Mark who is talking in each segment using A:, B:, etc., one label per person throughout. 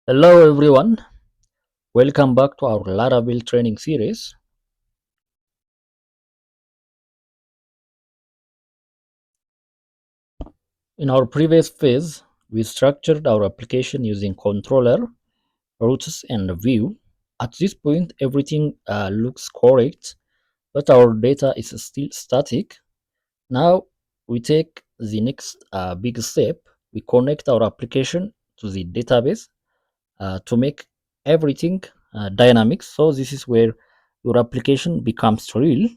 A: Hello everyone, welcome back to our Laravel training series. In our previous phase, we structured our application using controller, routes, and view. At this point, everything looks correct, but our data is still static. Now we take the next big step. We connect our application to the database to make everything dynamic. So this is where your application becomes real.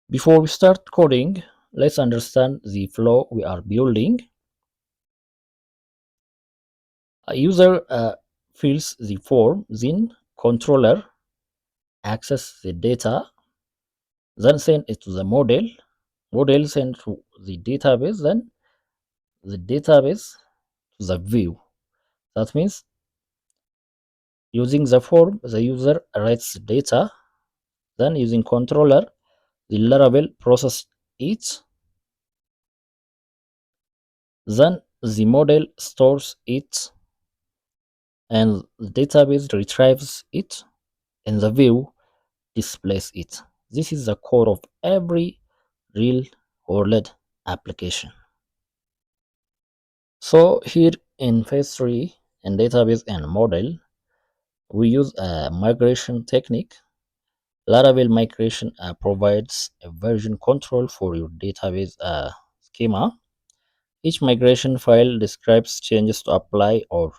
A: Before we start coding, let's understand the flow we are building. A user fills the form, then controller access the data, then send it to the model send to the database, then the database to the view. That means using the form, the user writes data, then using controller, the Laravel process it, then the model stores it, and the database retrieves it, and the view displays it. This is the core of every real world application. So here in phase 3 in database and model, we use a migration technique. Laravel migration provides a version control for your database schema. Each migration file describes changes to apply or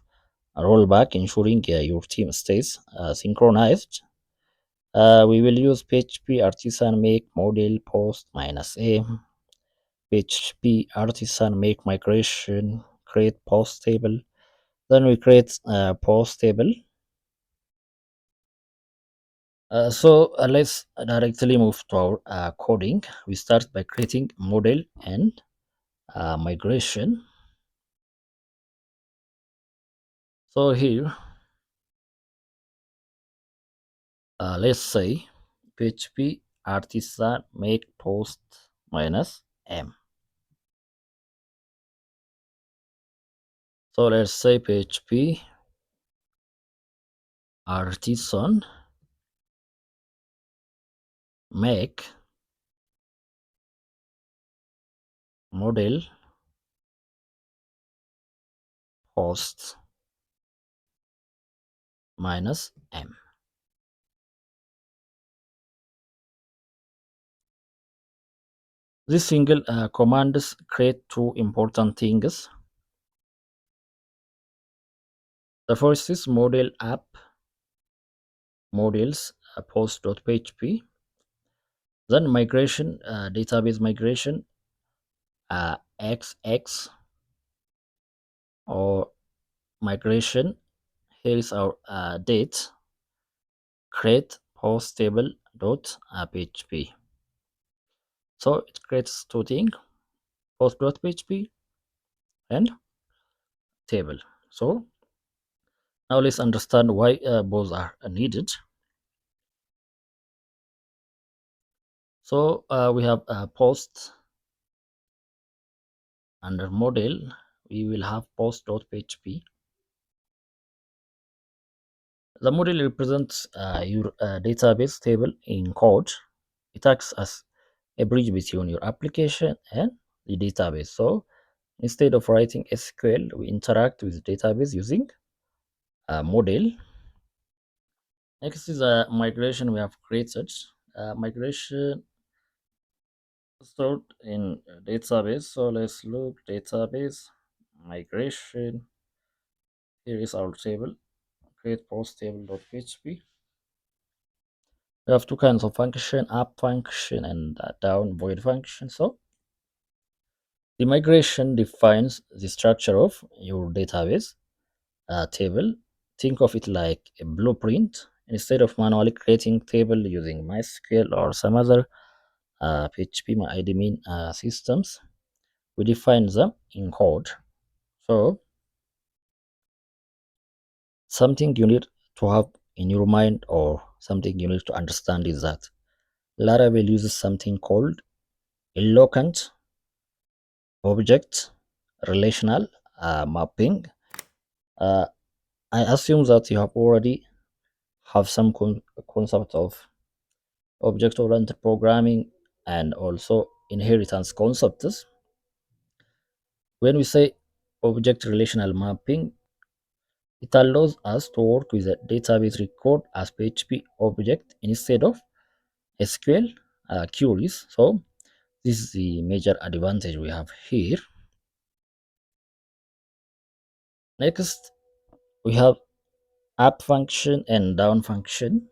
A: roll back, ensuring your team stays synchronized. We will use PHP artisan make model post -a, PHP artisan make migration, create post table. Then we create a post table. So let's directly move to our coding. We start by creating model and migration. So here, let's say PHP artisan make post -m. So let's say PHP artisan make model post -m. This single commands create two important things. The first is model app models post.php, then migration database migration xx, or migration. Here is our date, create post table dot php. So it creates two things, post.php and table. So now let's understand why both are needed. So we have post under model. We will have post.php. The model represents your database table in code. It acts as a bridge between your application and the database. So instead of writing SQL, we interact with the database using a model. Next is a migration we have created. Migration stored in database. So let's look database migration. Here is our table. Create post table.php. We have two kinds of function, up function and down void function. So the migration defines the structure of your database table. Think of it like a blueprint. Instead of manually creating table using MySQL or some other PHP admin systems, we define them in code. So something you need to have in your mind, or something you need to understand, is that Laravel uses something called Eloquent object relational mapping. Uh, I assume that you have already have some concept of object-oriented programming and also inheritance concepts. When we say object relational mapping, it allows us to work with a database record as PHP object instead of SQL queries. So this is the major advantage we have here. Next, we have up function and down function.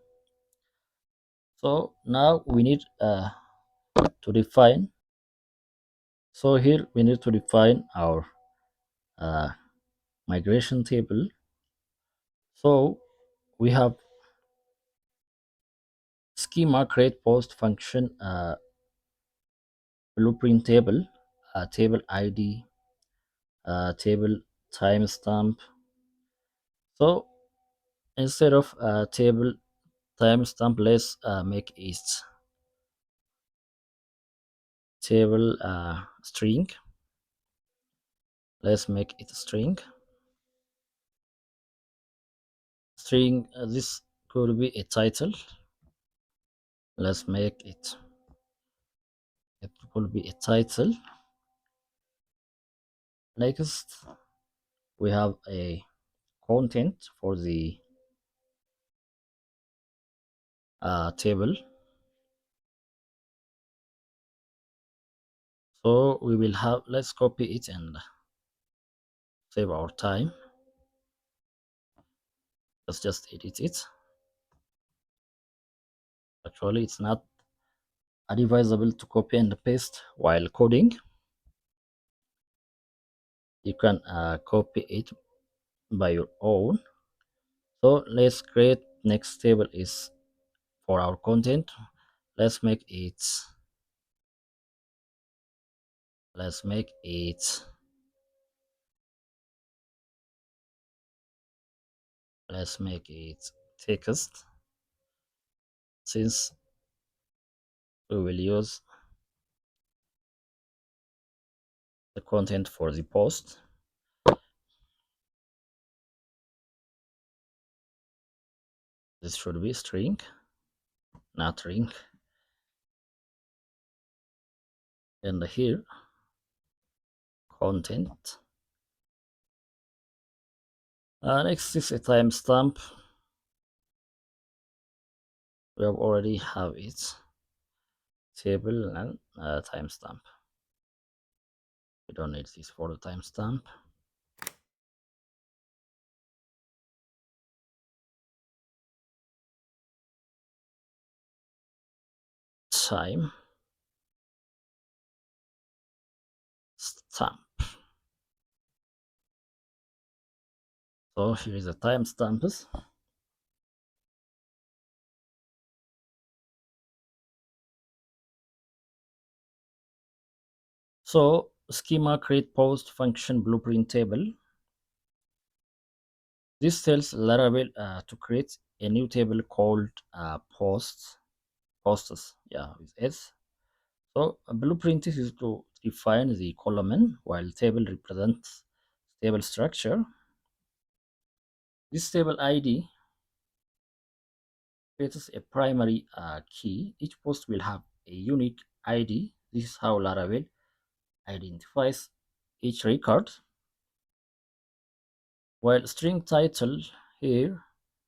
A: So now we need to define. So here we need to define our uh, migration table. So we have schema create post function blueprint table, table ID, table timestamp. So instead of table timestamp, let's make it table string. Let's make it a string. String. This could be a title. Let's make it. It could be a title. Next, we have a content for the table. So we will have. Let's copy it and save our time. Let's just edit it. Actually, it's not advisable to copy and paste while coding. You can copy it by your own. So let's create next table is for our content. Let's make it let's make it let's make it text, since we will use the content for the post. This should be string, not ring. And here content. Next is a timestamp. We have already have it, table and timestamp. We don't need this for the timestamp. Time stamp. So here is the timestamps. So schema create post function blueprint table. This tells Laravel to create a new table called posts. Yeah, with S. So a blueprint is to define the column, while table represents table structure. This table ID creates a primary key. Each post will have a unique ID. This is how Laravel identifies each record. While string title here,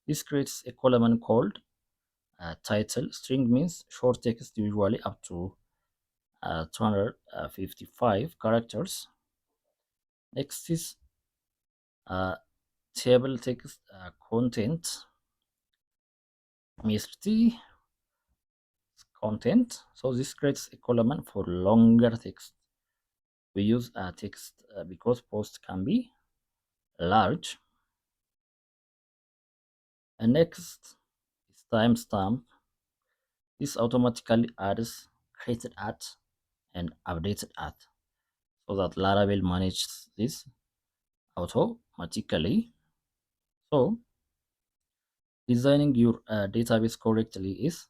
A: this creates a column called title. String means short text, usually up to 255 characters. Next is table text content, MST content. So this creates a column for longer text. We use text because post can be large. And next is timestamp. This automatically adds created at and updated at, so that Laravel manages this automatically. So designing your database correctly is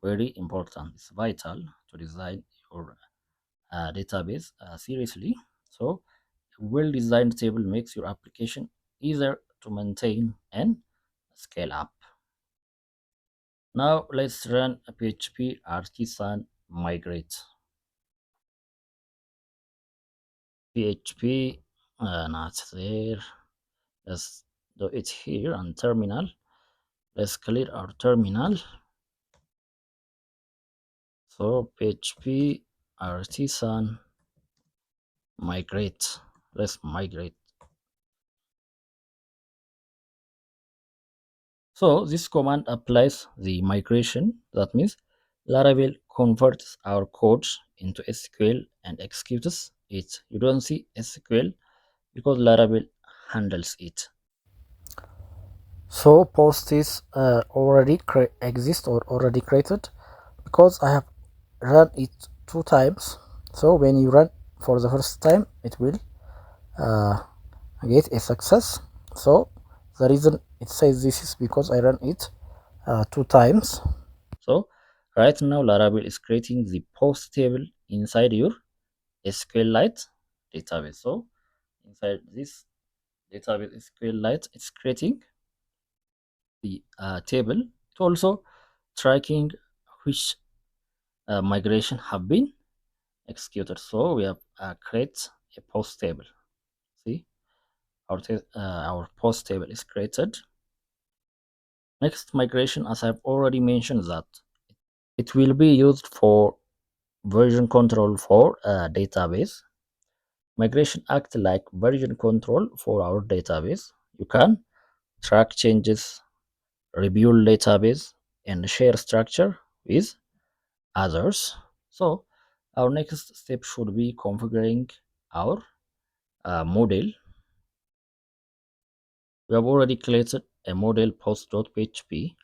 A: very important. It's vital to design your database seriously. So a well-designed table makes your application easier to maintain and scale up. Now let's run a PHP artisan migrate. PHP not there. Let's do it here on terminal. Let's clear our terminal. So PHP artisan migrate. Let's migrate. So this command applies the migration. That means Laravel converts our code into SQL and executes it. You don't see SQL because Laravel handles it. So post is already exist or already created because I have run it 2 times. So when you run for the first time, it will uh, get a success. So the reason it says this is because I run it 2 times. So right now Laravel is creating the post table inside your SQLite database. So inside this database SQLite, it's creating the table. It's also tracking which migration have been executed. So we have create a post table. See, our post table is created. Next migration, as I've already mentioned, that it will be used for version control for a database. Migration act like version control for our database. You can track changes, review database, and share structure with others. So our next step should be configuring our model. We have already created a model post.php.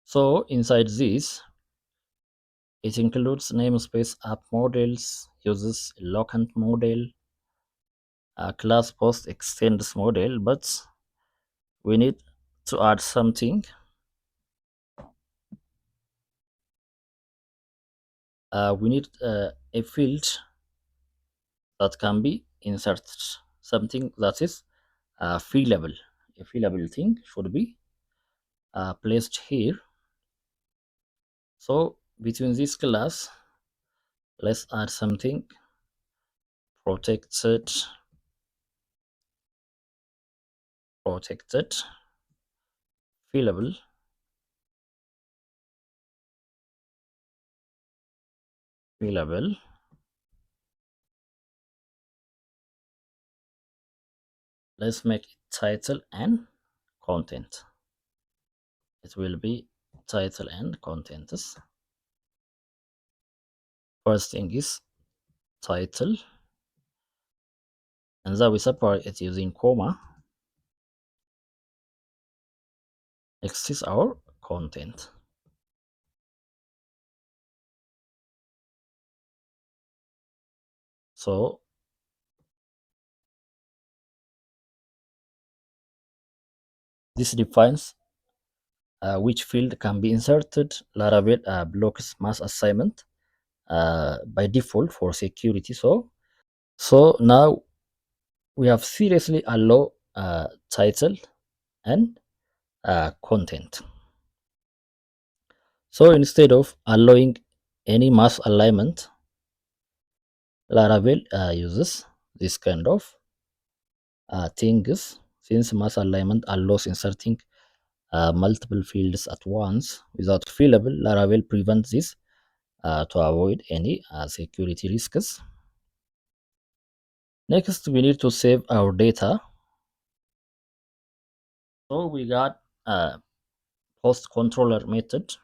A: So inside this, it includes namespace app models, uses Eloquent model, class post extends model, but we need to add something. We need a field that can be inserted, something that is fillable. A fillable thing should be placed here. So between this class, let's add something protected, protected, fillable, fillable. Let's make it title and content. It will be title and contents. First thing is title, and then we separate it using comma. Next is our content. So this defines which field can be inserted. Laravel blocks mass assignment by default for security. So now we have seriously allow title and content. So instead of allowing any mass alignment, Laravel uses this kind of things, since mass alignment allows inserting multiple fields at once without fillable. Laravel prevents this to avoid any security risks. Next, we need to save our data. So we got a post controller method.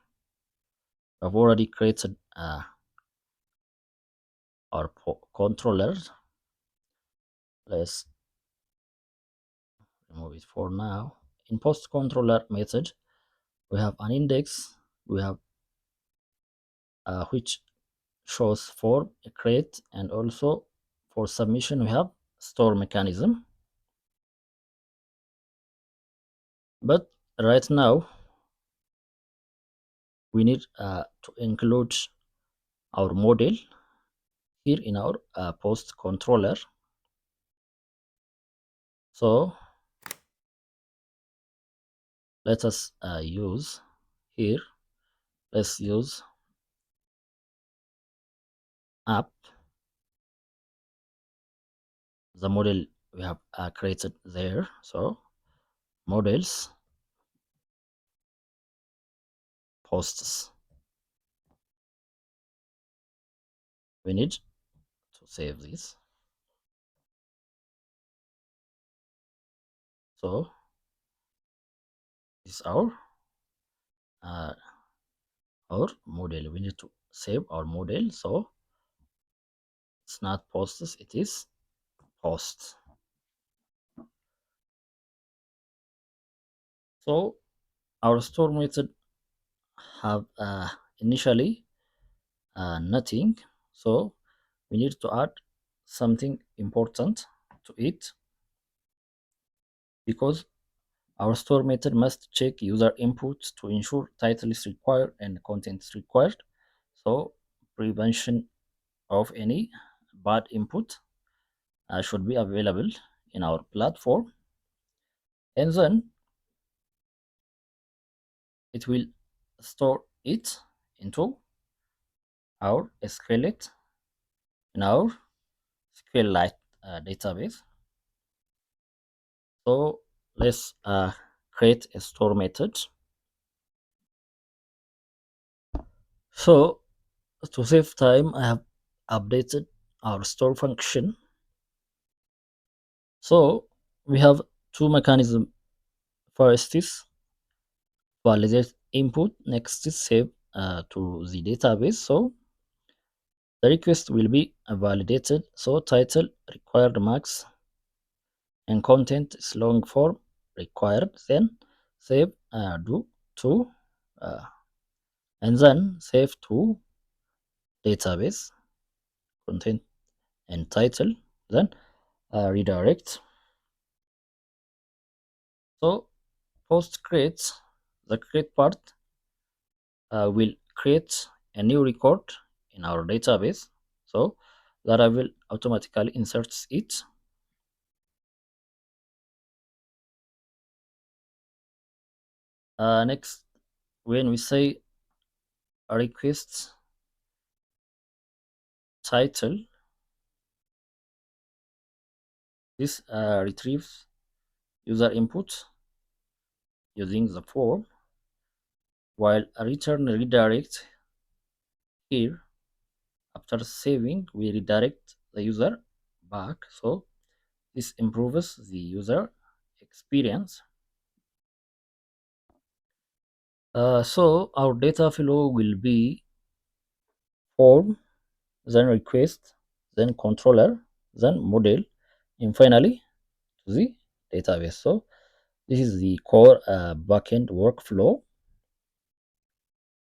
A: I've already created our controller. Let's remove it for now. In post controller method, we have an index. We have which shows for create, and also for submission we have store mechanism. But right now we need to include our model here in our post controller. So let us use here, let's use app, the model we have created there. So models, posts. We need to save this. So this is uh, our model. We need to save our model. So it's not posts, it is posts. So our store method have initially nothing. So we need to add something important to it, because our store method must check user inputs to ensure title is required and content is required. So prevention of any bad input should be available in our platform, and then it will store it into our SQLite in our SQLite database. So let's create a store method. So to save time, I have updated our store function. So we have two mechanisms. First is validate input, next is save to the database. So the request will be validated. So title required max and content is long form required. Then save do to uh, and then save to database content and title. Then redirect. So post creates, the create part will create a new record in our database. So Laravel automatically inserts it. Next, when we say request title, this retrieves user input using the form, while a return redirect here, after saving, we redirect the user back. So this improves the user experience. So our data flow will be form, then request, then controller, then model, and finally to the database. So this is the core backend workflow.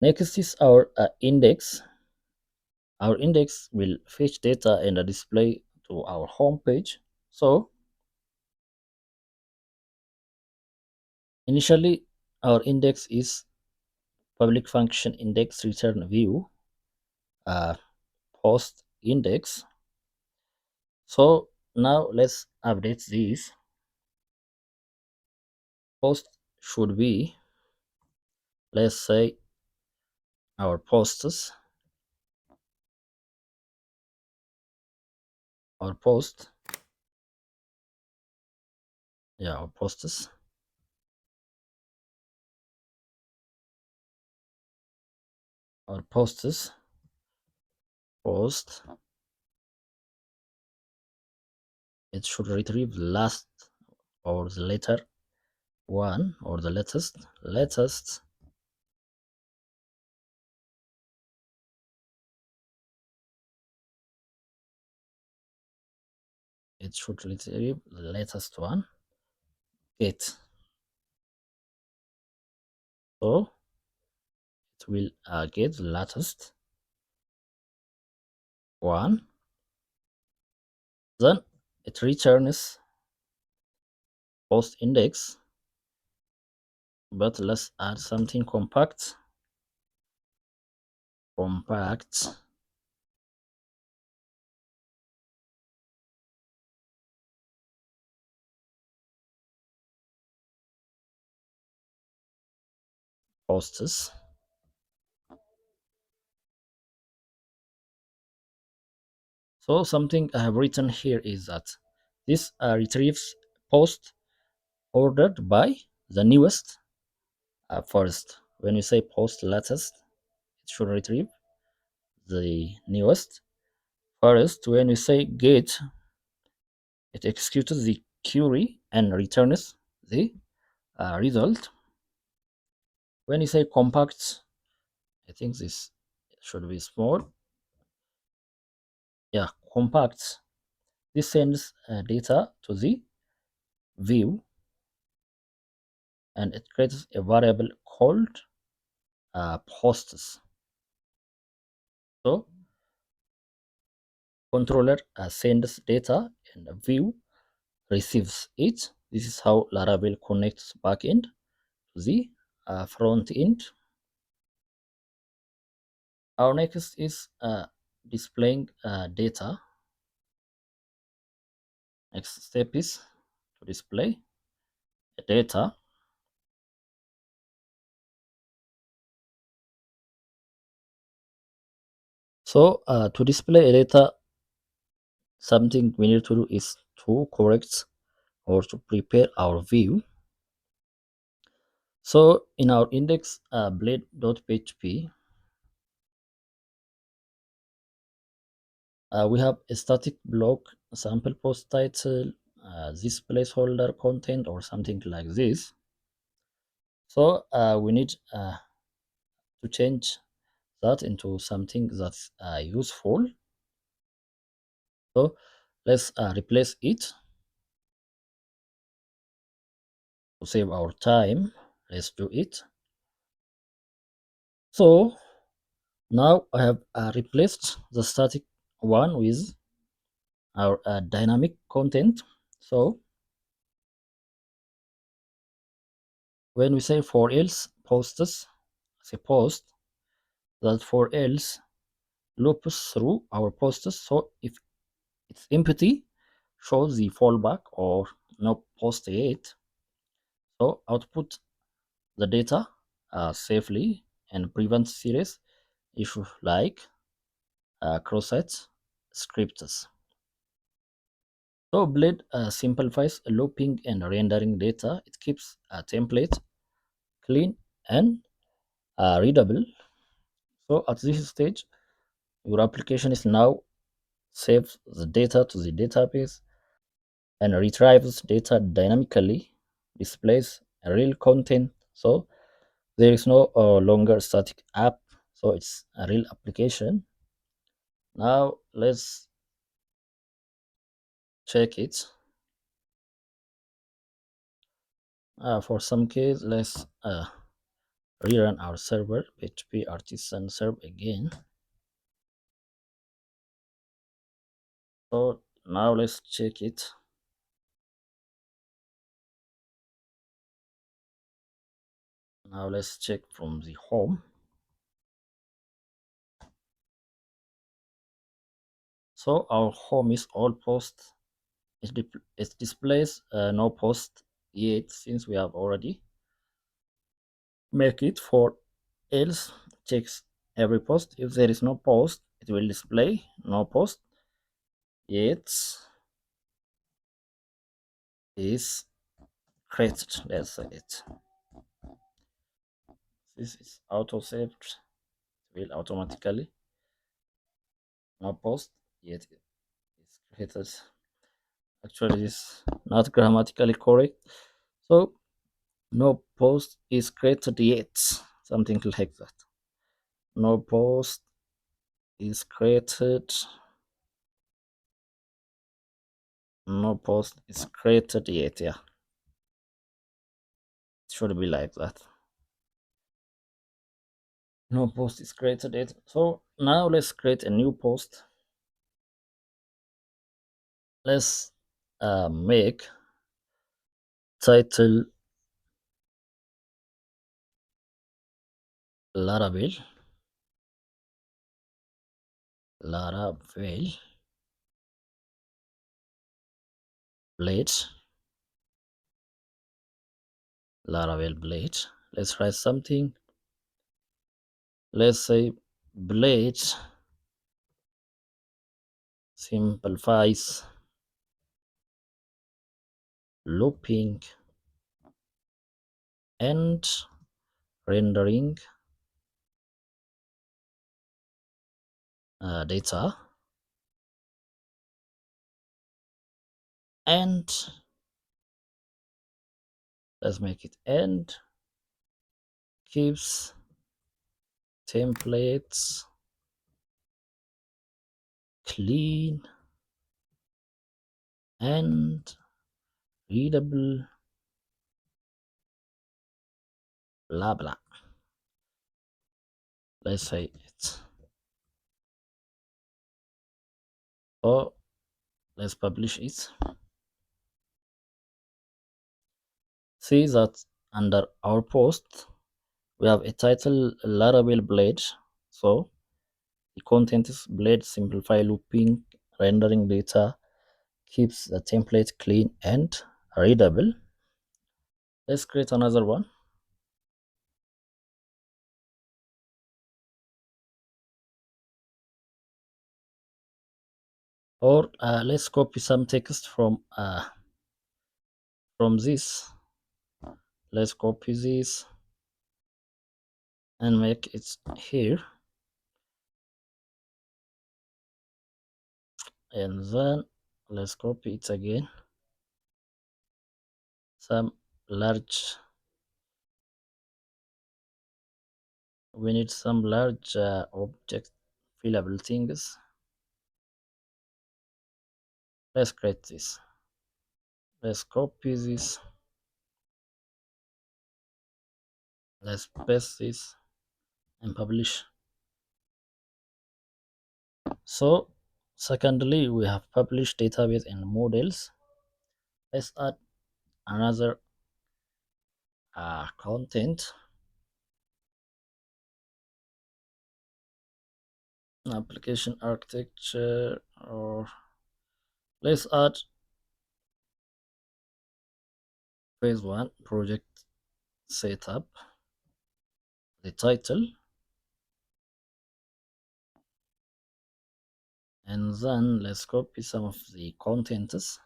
A: Next is our index. Our index will fetch data and display to our home page. So initially, our index is public function index return view uh, post index. So now let's update this. Post should be, let's say, our posts, our post, yeah, our posts, our posts, post. It should retrieve last or the letter one or the latest. It should retrieve the latest one. Get. So it will get the latest one. Then it returns post index, but let's add something compact. Compact. posts. So something I have written here is that this retrieves post ordered by the newest first. When you say post latest, it should retrieve the newest first. When you say get, it executes the query and returns the result. When you say compact, I think this should be small. Yeah, compact. This sends data to the view and it creates a variable called posts. So controller sends data and the view receives it. This is how Laravel connects backend to the front end. Our next is displaying data. Next step is to display data. So to display data, something we need to do is to correct or to prepare our view. So in our index blade.php, we have a static block, sample post title, this placeholder content or something like this. So we need to change that into something that's useful. So let's replace it to save our time. Let's do it. So now I have replaced the static one with our dynamic content. So when we say for else posts, say post, that for else loops through our posts. So if it's empty, shows the fallback or no post yet. So output the data safely and prevent serious issues like cross-site scripts. So Blade simplifies looping and rendering data. It keeps a template clean and readable. So at this stage, your application is now saves the data to the database and retrieves data dynamically, displays real content. So there is no longer static app. So it's a real application. Now let's check it. For some case, let's rerun our server, PHP artisan serve again. So now let's check it. Now let's check from the home. So our home is all post. It displays no post yet since we have already make it for else checks every post. If there is no post, it will display no post yet is created. Let's say it. This is auto saved. It will automatically no post yet is created. Actually, this is not grammatically correct. So no post is created yet. Something like that. No post is created. No post is created yet. Yeah, it should be like that. No post is created yet. So now let's create a new post. Let's make title Laravel. Laravel blade. Laravel blade. Let's write something. let's say blade simplifies looping and rendering data, and let's make it and keeps templates clean and readable, blah blah. Let's say it. Or let's publish it. See that under our post we have a title Laravel Blade. So the content is Blade simplify looping, rendering data, keeps the template clean and readable. Let's create another one. Or let's copy some text from this. Let's copy this and make it here, and then let's copy it again. Some large, we need some large object fillable things. Let's create this. Let's copy this. Let's paste this and publish. So secondly, we have published database and models. Let's add another content, application architecture, or let's add phase one project setup, the title, and then let's copy some of the contents.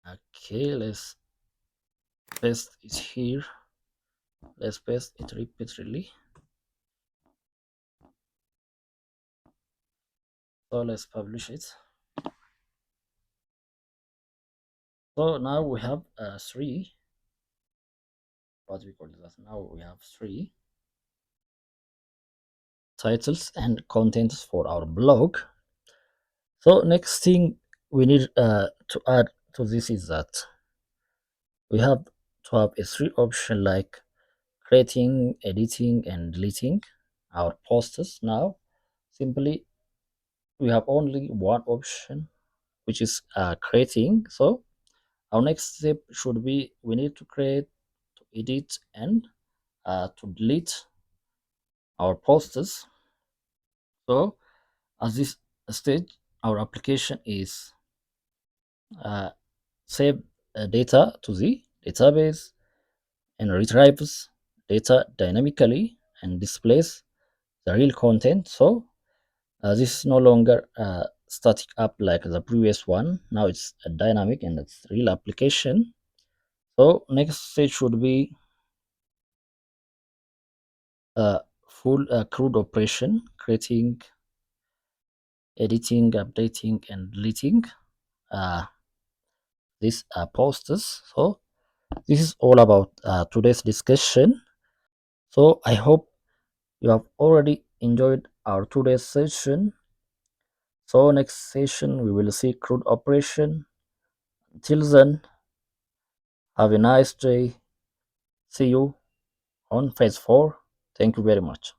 A: Okay, let's paste it here. Let's paste it repeatedly. So let's publish it. So now we have three, what we call that, now we have three titles and contents for our blog. So next thing we need to add to this is that we have to have a three option like creating, editing, and deleting our posts. Now simply we have only one option, which is creating. So our next step should be we need to create, to edit, and to delete our posts. So at this stage our application is uh, save data to the database and retrieves data dynamically and displays the real content. So this is no longer a static app like the previous one. Now it's a dynamic and it's real application. So next stage should be a full CRUD operation, creating, editing, updating, and deleting uh, these posts. So this is all about today's discussion. So I hope you have already enjoyed our today's session. So next session we will see CRUD operation. Till then, have a nice day. See you on phase 4. Thank you very much.